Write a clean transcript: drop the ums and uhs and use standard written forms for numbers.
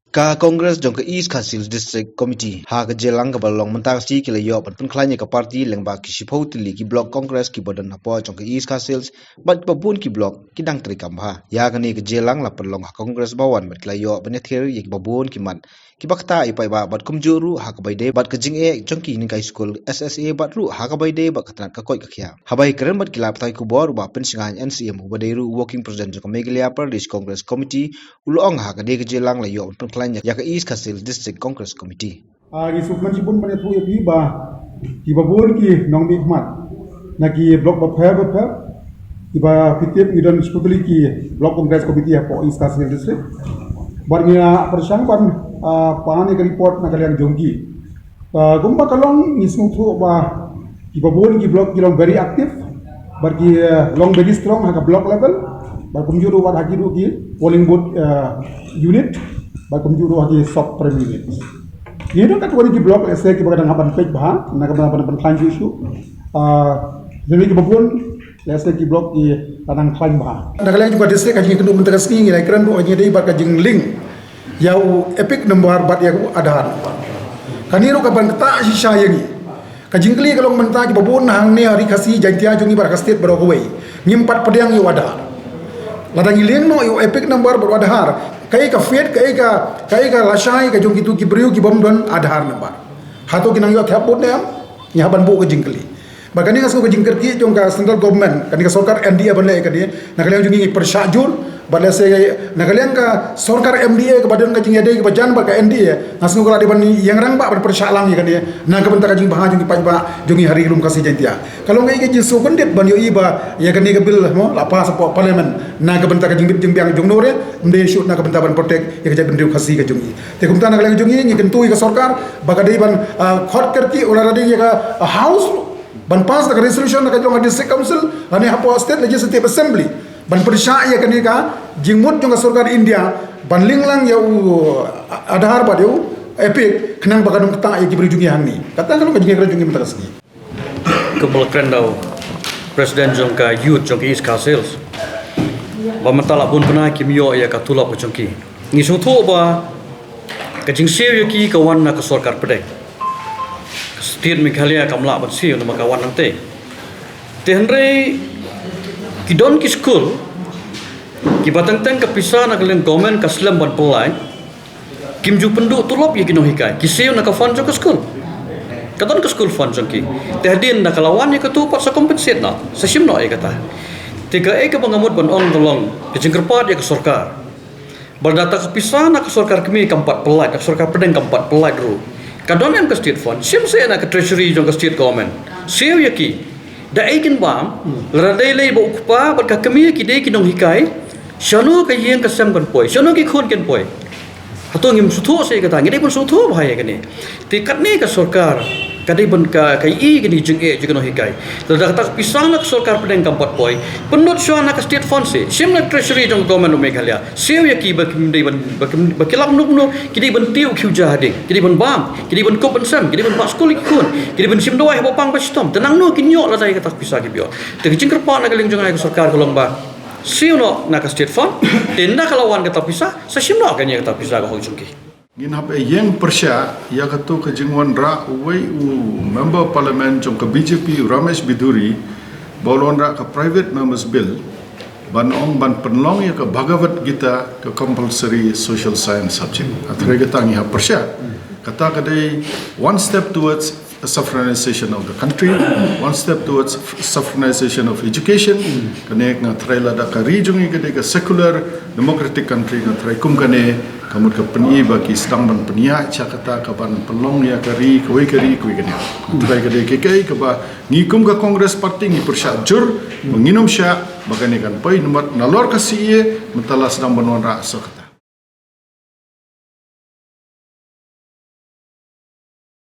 Ka Congress jong ke East Khasils District Committee ha ke jelang ke balong mentar si ke leyo ban penklanya ke parti lengba ki shipho tili ki block Congress ki bodan apo jong ke East Khasils bat babun ki block ki dang tri kamha ya ke ni ke jelang la pelong ha Congress bawan bat leyo benethir ye ki babun ki man ki bakta ipai ba bat kumjuru ha ke baide bat ke jing e jong ki ni kai school SSA bat ru ha ke baide bat katnat ka koi ka khya habai keren bat kilap tai ku bor ba pensingan NCM ubadeiru working president jong Meghalaya Pradesh Congress Committee ulong ha ke de ke jelang leyo ya ke East Khasils District Congress Committee. Isuman sipun pada tu ya ba babun ki nong bihmat naki blok bapher iba pitip idon sputuli ki blok Congress Committee po East Khasils District barnya persangpan pani ke report na kalian jongki gumpa kalong ismu tu ba ki babun ki blok ki long very active bagi long very strong ha block level ba kumjuru wat hakidu ki polling booth unit bakum juru hagi soft premium. Ini kan tuan di blog saya kita kadang haban page bah, nak haban planju isu. Jadi kita pun saya di blog di kadang plan bah. Nak kalian juga distrik kajing kedua menteri sini, nak keren tu hanya dia ibarat kajing link. Yau epic nombor bat yang ada. Kaniru kapan kita sisa yang ni. Kajing kali kalau mentah kita pun hang ni hari kasih jantia jungi barak state berawai. Nyimpat pedang yang ada. Ladang link no yau epic nombor beradahar. Kaya ka fed kaya ka lasai ka jong gitu ki beriu ki bom don adhar number hato kinang yo thap bot nem nya ban bo ka jingkli bakani ngasko ka jingker ki jong ka central government kani ka sarkar NDA ban le ka dia nakaliang jong ngi persajur badle se nakaliang ka sarkar MDA ka badan ka jing ade ka bajan ba ka NDA ngasko ka ban yang rang ba persalang ka dia na ka bentar ka jing bah jong ki pajba jong hari lum kasih jantia kalau ngai ke jing sukundit ban yo iba ya kani ka bil mo lapa sapo parlimen na ka bentar ka jing bit jing biang jong nore mde shoot na ka bentar ban protect ya ka jabin riu kasih ka jong te kumta nakaliang jong ni kentui ka sarkar ba ka dei ban khot kerti ola radi ya ka house ban pass the resolution na kajong district council ani hapo state legislative assembly ban persya ya kani ka jingmut jong sarkar India ban linglang ya adhar ba deu epic kenang bakadong kata ya kibri jungi hang ni kata kalau ka jingi jungi mentaski kebal krendau presiden jong ka youth jong East Khasils ba matala pun pernah kimyo ya ka tulap jong ki ni sutho ba ka jing serio ki kawan na ka sarkar pedek state Meghalaya kamla ban siu na makawan nang te tenre kidon ki school ki batang tang kapisa na kalen government ka slam ban pelai kim ju penduk tulop ya kino hikai ki siu na ka fund ka school kadon ka school fund ki tehdin na kalawan ya ka tu pat sa compensate na sa sim no ay kata tiga ka pangamut ban on tolong ki jingkerpat ya ka sarkar berdata kapisa na ka sarkar kami kampat pelai ka sarkar pedeng kampat pelai ru kadon em ka state fund sim se na ka treasury jong ka state government siu ya ki da aikin bam ladai lei bo ukpa bat ka kami ki dei kinong hikai shano ka yeng ka sam kan poi shano ki khon ken poi hato ngim sutho se ka ta ngi dei pun sutho bhai ka ni ti kat ni ka sarkar ka dei ban ka kai i ki ni jing e jing hikai da ta pisang nak sarkar pedeng kampat poi penut shana ka state fund se sim na treasury jong government of Meghalaya siu ya ki ba kim dei ban ba kilang nuk no ki dei ban tiu khiu ja ding ki dei ban bam ki dei ban kop ban sam ki dei ban pas skul ki khun ki dei ban sim doai ba pang ba stom tenang no ki nyok la dai ka tak pisah ki bio te jing kerpa na galing jong ai ka sarkar kolong ba siu no na ka state fund tenda kalawan ka tak pisah sa sim no ka nya ka tak pisah ka hoi jong ki gin hab yang persya ya katu ke jingwan ra uwei member parliament jong ke BJP Ramesh Biduri bolon ra ke private members bill ban ong ban penlong ya ke Bhagavad Gita ke compulsory social science subject athre getang ya persya kata kadai one step towards suffraganization of the country, one step towards suffraganization of education. Kene ngathrai lada kari jungi kene ke secular democratic country ngathrai kum kene kamut ke peni bagi sedang ban penia cakata ke ban pelong ya kari kuai kene. Ngathrai kene kekai ke ba ngikum ke Kongres Parti ngi persyajur menginum syak bagane kan pai nomor nalor kasih mentala sedang banwan ra